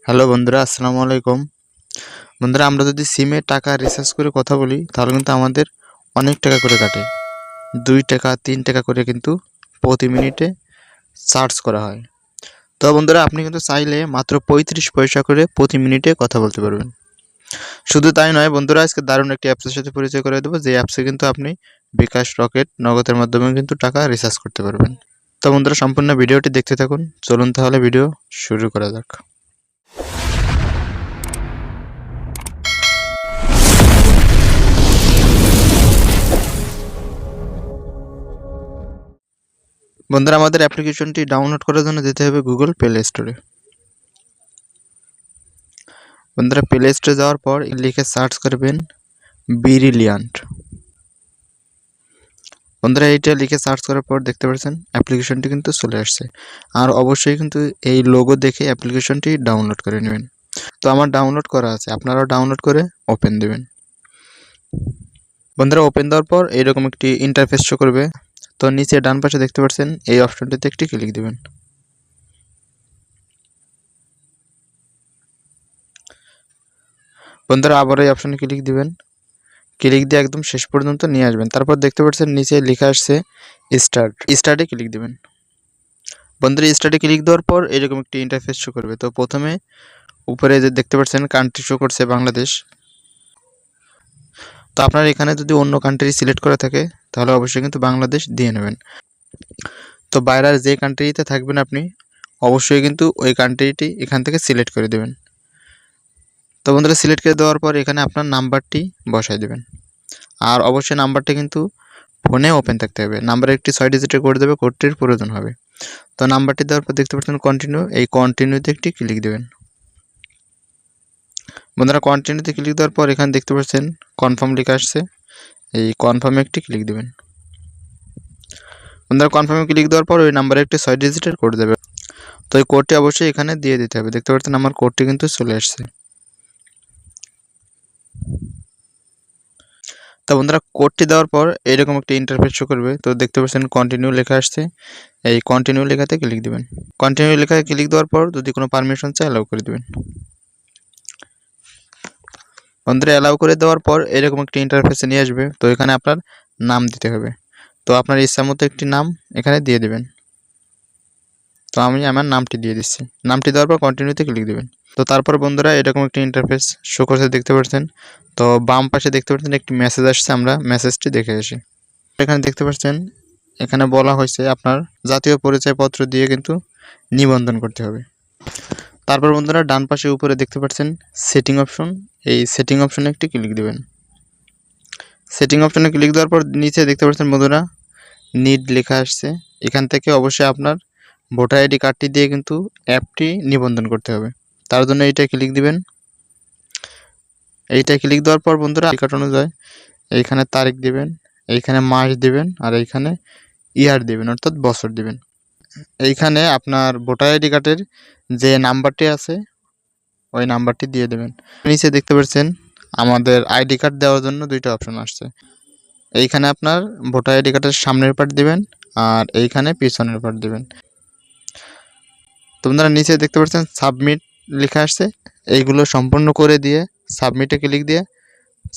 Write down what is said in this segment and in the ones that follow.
Hello বন্ধুরা, আসসালামু আলাইকুম। বন্ধুরা, আমরা যদি সিমে টাকা রিচার্জ করে কথা বলি তাহলে কিন্তু আমাদের অনেক টাকা করে কাটে। 2 টাকা 3 টাকা করে কিন্তু প্রতি মিনিটে চার্জ করা হয়। তো বন্ধুরা, আপনি কিন্তু চাইলে মাত্র 35 পয়সা করে প্রতি মিনিটে কথা বলতে পারবেন। শুধু তাই নয় বন্ধুরা, আজকে দারুণ একটি অ্যাপসের সাথে পরিচয় করে দেবো, যে অ্যাপসে কিন্তু আপনি বিকাশ, রকেট, নগদের মাধ্যমে কিন্তু টাকা রিচার্জ করতে পারবেন। তো বন্ধুরা, সম্পূর্ণ ভিডিওটি দেখতে থাকুন। চলুন তাহলে ভিডিও শুরু করা যাক। বন্ধুরা, আমাদের অ্যাপ্লিকেশনটি ডাউনলোড করার জন্য যেতে হবে গুগল প্লে স্টোরে। বন্ধুরা, প্লে স্টোরে যাওয়ার পর লিখে সার্চ করবেন ব্রিলিয়ান্ট। বন্ধুরা, এইটা লিখে সার্চ করার পর দেখতে পাচ্ছেন অ্যাপ্লিকেশনটি কিন্তু চলে আসছে। আর অবশ্যই কিন্তু এই লোগো দেখে অ্যাপ্লিকেশনটি ডাউনলোড করে নেবেন। তো আমার ডাউনলোড করা আছে, আপনারাও ডাউনলোড করে ওপেন দেবেন। বন্ধুরা, ওপেন দেওয়ার পর এইরকম একটি ইন্টারফেস শো করবে। তো নিচে ডান পাশে দেখতে পাচ্ছেন এই অপশনটিতে একটি ক্লিক দেবেন। বন্ধুরা, আবার এই অপশনে ক্লিক দিবেন। ক্লিক দিয়ে একদম শেষ পর্যন্ত নিয়ে আসবেন। তারপর দেখতে পাচ্ছেন নিচে লেখা আসছে স্টার্টে ক্লিক দিবেন। বন্ধুরা, স্টার্টে ক্লিক দেওয়ার পর এরকম একটি ইন্টারফেস শো করবে। তো প্রথমে উপরে যে দেখতে পাচ্ছেন কান্ট্রি শো করছে বাংলাদেশ। তো আপনার এখানে যদি অন্য কান্ট্রি সিলেক্ট করা থাকে তাহলে অবশ্যই কিন্তু বাংলাদেশ দিয়ে নেবেন। তো বাইরের যে কান্ট্রিতে থাকবেন আপনি অবশ্যই কিন্তু ওই কান্ট্রিটি এখান থেকে সিলেক্ট করে দেবেন। তো বন্ধুরা, সিলেক্ট করে দেওয়ার পর এখানে আপনার নাম্বারটি বসাই দেবেন। আর অবশ্যই নাম্বারটা কিন্তু ফোনে ওপেন থাকতে হবে। নাম্বারে একটি 6 ডিজিটের কোড দেবে, কোডটির প্রয়োজন হবে। তো নাম্বারটি দেওয়ার পর দেখতে পাচ্ছেন কন্টিনিউ, এই কন্টিনিউতে একটি ক্লিক দেবেন। বন্ধুরা, কন্টিনিউতে ক্লিক দেওয়ার পর এখানে দেখতে পাচ্ছেন কনফার্ম লেখা আসছে, এই কনফার্মে একটি ক্লিক দেবেন। বন্ধুরা, কনফার্মে ক্লিক দেওয়ার পর ওই নাম্বারে একটি 6 ডিজিটের কোড দেবে। তো এই কোডটি অবশ্যই এখানে দিয়ে দিতে হবে। দেখতে পাচ্ছেন আমার কোডটি কিন্তু চলে আসছে। তো বন্ধুরা, কোডটি দেওয়ার পর এরকম একটা ইন্টারফেস শো করবে। তো দেখতে পাচ্ছেন কন্টিনিউ লেখা আসছে, এই কন্টিনিউ লেখাতে ক্লিক দিবেন। কন্টিনিউ লেখায় ক্লিক দেওয়ার পর যদি কোনো পারমিশন চাই অ্যালাউ করে দিবেন। বন্ধুরা, অ্যালাউ করে দেওয়ার পর এরকম একটি ইন্টারফেসে নিয়ে আসবে। তো এখানে আপনার নাম দিতে হবে। তো আপনার ইচ্ছা মতো একটি নাম এখানে দিয়ে দেবেন। তো আমি আমার নামটি দিয়ে দিচ্ছি। নামটি দেওয়ার পর কন্টিনিউতে ক্লিক দেবেন। তো তারপর বন্ধুরা এরকম একটি ইন্টারফেস শো করতে দেখতে পাচ্ছেন। তো বাম পাশে দেখতে পাচ্ছেন একটি মেসেজ আসছে, আমরা মেসেজটি দেখে আসি। এখানে দেখতে পাচ্ছেন এখানে বলা হয়েছে আপনার জাতীয় পরিচয়পত্র দিয়ে কিন্তু নিবন্ধন করতে হবে। তারপর বন্ধুরা ডান পাশে উপরে দেখতে পাচ্ছেন সেটিং অপশন, এই সেটিং অপশনে একটি ক্লিক দেবেন। সেটিং অপশনে ক্লিক দেওয়ার পর নিচে দেখতে পাচ্ছেন বন্ধুরা নিড লেখা আসছে। এখান থেকে অবশ্যই আপনার ভোটার আইডি কার্ডটি দিয়ে কিন্তু অ্যাপটি নিবন্ধন করতে হবে। তার জন্য এইটা ক্লিক দিবেন। এইটা ক্লিক দেওয়ার পর বন্ধুরা আইডি কার্ড অনুযায়ী এইখানে তারিখ দিবেন, এইখানে মাস দিবেন, আর এইখানে ইয়ার দিবেন অর্থাৎ বছর দিবেন। এইখানে আপনার ভোটার আইডি কার্ডের যে নাম্বারটি আছে ওই নাম্বারটি দিয়ে দেবেন। নিচে দেখতে পাচ্ছেন আমাদের আইডি কার্ড দেওয়ার জন্য 2টা অপশন আসছে। এইখানে আপনার ভোটার আইডি কার্ডের সামনের পার্ট দিবেন আর এইখানে পিছনের পার্ট দিবেন। তো আপনারা নিচে দেখতে পাচ্ছেন সাবমিট লেখা আসছে, এইগুলো সম্পূর্ণ করে দিয়ে সাবমিটে ক্লিক দিয়ে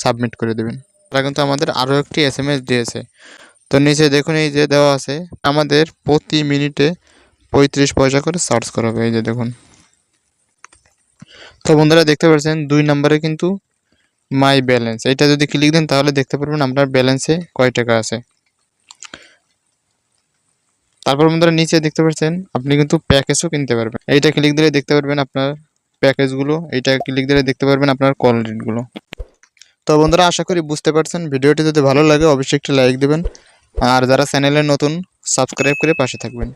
সাবমিট করে দেবেন। তারা কিন্তু আমাদের আরও একটি SMS দিয়েছে। তো নিচে দেখুন এই যে দেওয়া আছে আমাদের প্রতি মিনিটে 35 পয়সা করে চার্জ করা হবে, এই যে দেখুন। তো বন্ধুরা দেখতে পাচ্ছেন 2 নম্বরে কিন্তু মাই ব্যালেন্স, এটা যদি ক্লিক দেন তাহলে দেখতে পারবেন আপনার ব্যালেন্সে কয় টাকা আছে। তারপর বন্ধুরা নিচে দেখতে পাচ্ছেন আপনি কিন্তু প্যাকেজও কিনতে পারবেন। এইটা ক্লিক দিলে দেখতে পারবেন আপনার প্যাকেজগুলো, এইটা ক্লিক দিলে দেখতে পারবেন আপনার কল রেটগুলো। তো বন্ধুরা আশা করি বুঝতে পারছেন। ভিডিওটি যদি ভালো লাগে অবশ্যই একটি লাইক দেবেন, আর যারা চ্যানেলে নতুন সাবস্ক্রাইব করে পাশে থাকবেন।